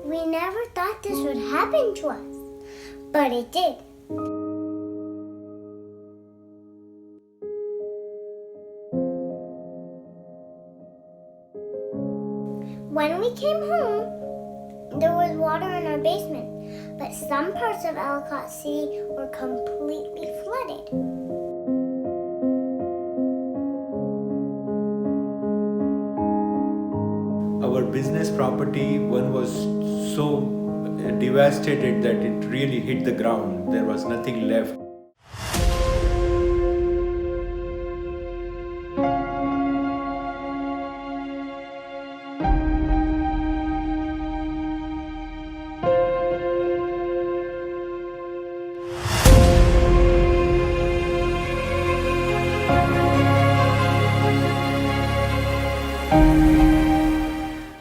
We never thought this would happen to us, but it did. When we came home, there was water in our basement, but some parts of Ellicott City were completely flooded. Our business property, one was so devastated that it really hit the ground. There was nothing left.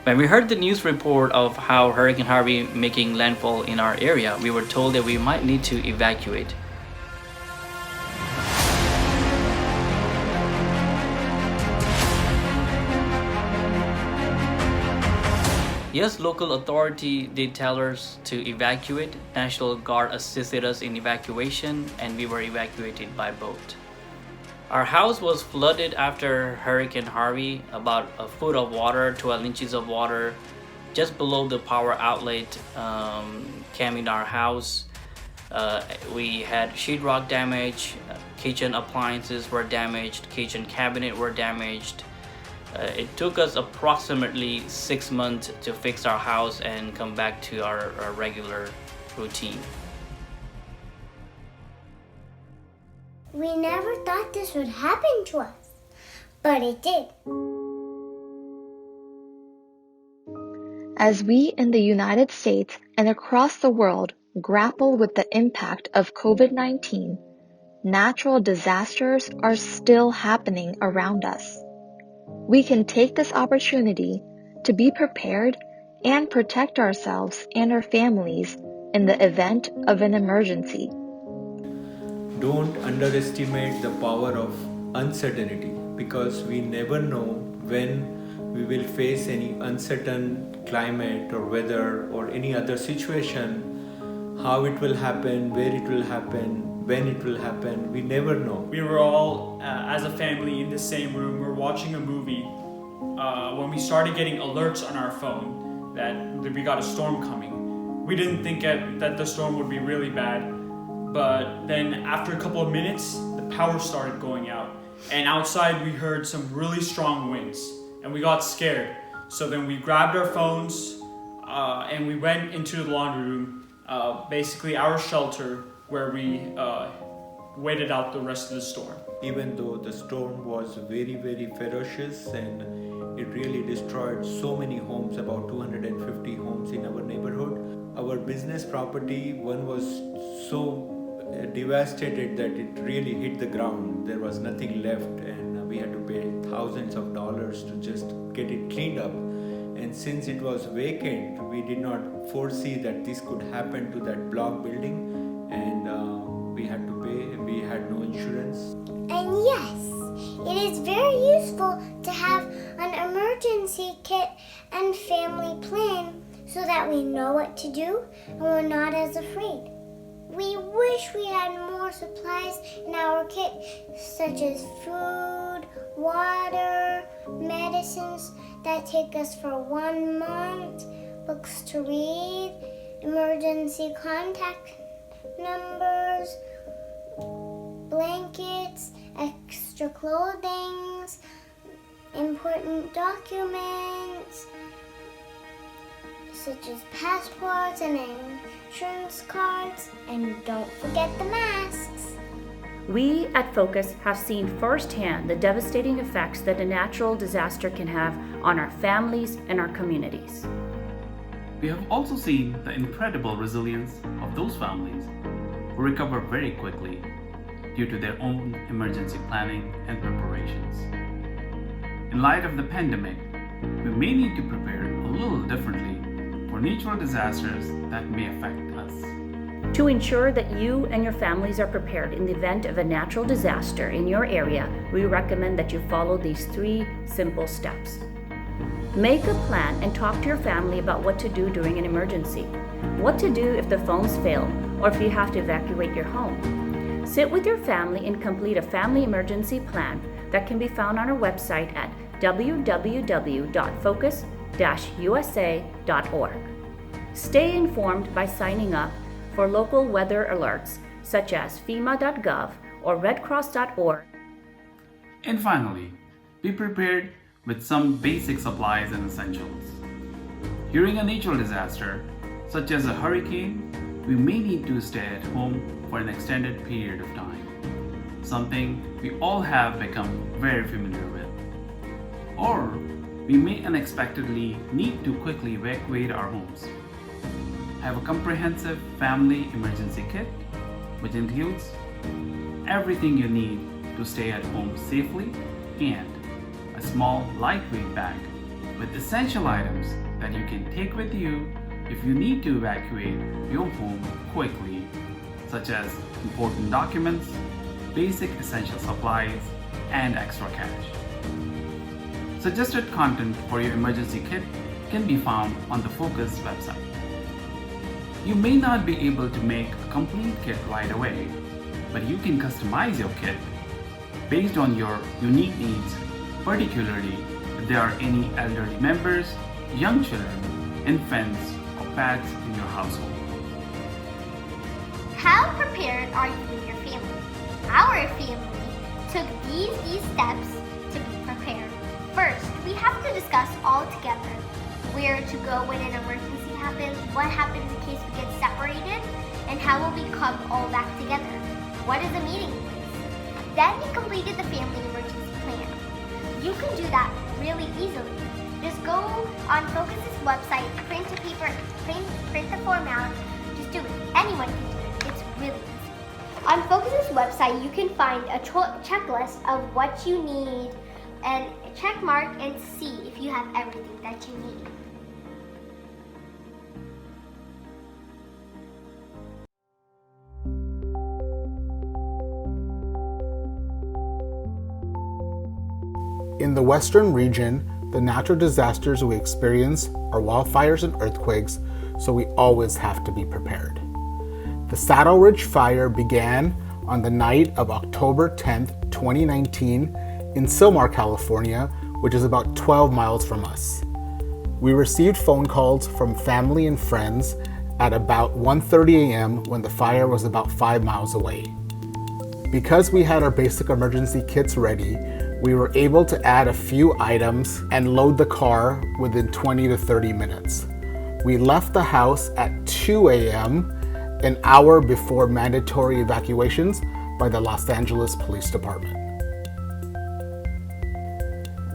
When we heard the news report of how Hurricane Harvey making landfall in our area, we were told that we might need to evacuate. Yes, local authority did tell us to evacuate. National Guard assisted us in evacuation, and we were evacuated by boat. Our house was flooded after Hurricane Harvey, about a foot of water, 12 inches of water, just below the power outlet came in our house. We had sheetrock damage, kitchen appliances were damaged, kitchen cabinet were damaged. It took us approximately 6 months to fix our house and come back to our regular routine. We never thought this would happen to us, but it did. As we in the United States and across the world grapple with the impact of COVID-19, natural disasters are still happening around us. We can take this opportunity to be prepared and protect ourselves and our families in the event of an emergency. Don't underestimate the power of uncertainty, because we never know when we will face any uncertain climate or weather or any other situation, how it will happen, where it will happen, when it will happen. We never know. We were all, as a family, in the same room. We were watching a movie when we started getting alerts on our phone that we got a storm coming. We didn't think that the storm would be really bad. But then after a couple of minutes, the power started going out. And outside we heard some really strong winds and we got scared. So then we grabbed our phones and we went into the laundry room, basically our shelter, where we waited out the rest of the storm. Even though the storm was very, very ferocious and it really destroyed so many homes, about 250 homes in our neighborhood, our business property, one was so devastated that it really hit the ground. There was nothing left, and we had to pay thousands of dollars to just get it cleaned up. And since it was vacant, we did not foresee that this could happen to that block building, and we had to pay. We had no insurance. And yes, it is very useful to have an emergency kit and family plan so that we know what to do and we're not as afraid. We wish we had more supplies in our kit, such as food, water, medicines that take us for 1 month, books to read, emergency contact numbers, blankets, extra clothing, important documents, such as passports and insurance cards, and don't forget the masks. We at Focus have seen firsthand the devastating effects that a natural disaster can have on our families and our communities. We have also seen the incredible resilience of those families who recover very quickly due to their own emergency planning and preparations. In light of the pandemic, we may need to prepare a little differently for natural disasters that may affect us. To ensure that you and your families are prepared in the event of a natural disaster in your area, we recommend that you follow these 3 simple steps. Make a plan and talk to your family about what to do during an emergency. What to do if the phones fail or if you have to evacuate your home. Sit with your family and complete a family emergency plan that can be found on our website at www.focus-usa.org. Stay informed by signing up for local weather alerts such as FEMA.gov or redcross.org. And finally, be prepared with some basic supplies and essentials. During a natural disaster, such as a hurricane, we may need to stay at home for an extended period of time, something we all have become very familiar with. Or we may unexpectedly need to quickly evacuate our homes. Have a comprehensive family emergency kit, which includes everything you need to stay at home safely and a small lightweight bag with essential items that you can take with you if you need to evacuate your home quickly, such as important documents, basic essential supplies, and extra cash. Suggested content for your emergency kit can be found on the Focus website. You may not be able to make a complete kit right away, but you can customize your kit based on your unique needs, particularly if there are any elderly members, young children, infants, or pets in your household. How prepared are you and your family? Our family took these steps to be prepared. First, we have to discuss all together where to go when an emergency happens, what happens in case we get separated, and how will we come all back together. What is a meeting place? Then we completed the family emergency plan. You can do that really easily. Just go on Focus's website, print a paper, print the form out, just do it. Anyone can do it. It's really easy. On Focus's website, you can find a checklist of what you need and check mark and see if you have everything that you need. In the western region, the natural disasters we experience are wildfires and earthquakes, so we always have to be prepared. The Saddle Ridge Fire began on the night of October 10th, 2019 in Sylmar, California, which is about 12 miles from us. We received phone calls from family and friends at about 1:30 a.m. when the fire was about 5 miles away. Because we had our basic emergency kits ready, we were able to add a few items and load the car within 20 to 30 minutes. We left the house at 2 a.m., an hour before mandatory evacuations by the Los Angeles Police Department.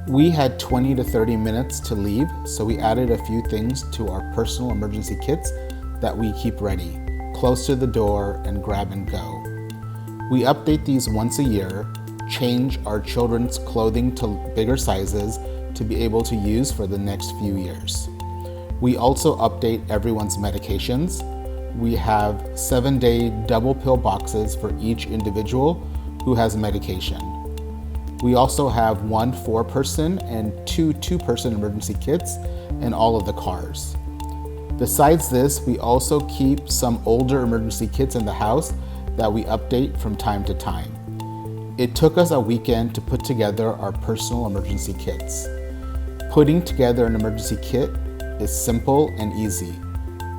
We had 20 to 30 minutes to leave, so we added a few things to our personal emergency kits that we keep ready, close to the door and grab and go. We update these once a year, change our children's clothing to bigger sizes to be able to use for the next few years. We also update everyone's medications. We have 7-day double pill boxes for each individual who has medication. We also have 1 4-person and 2 2-person emergency kits in all of the cars. Besides this, we also keep some older emergency kits in the house that we update from time to time. It took us a weekend to put together our personal emergency kits. Putting together an emergency kit is simple and easy.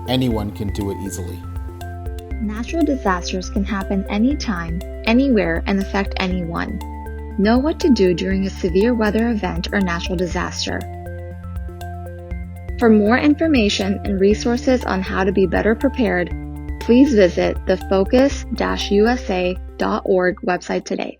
Anyone can do it easily. Natural disasters can happen anytime, anywhere, and affect anyone. Know what to do during a severe weather event or natural disaster. For more information and resources on how to be better prepared, please visit the focus-usa.org website today.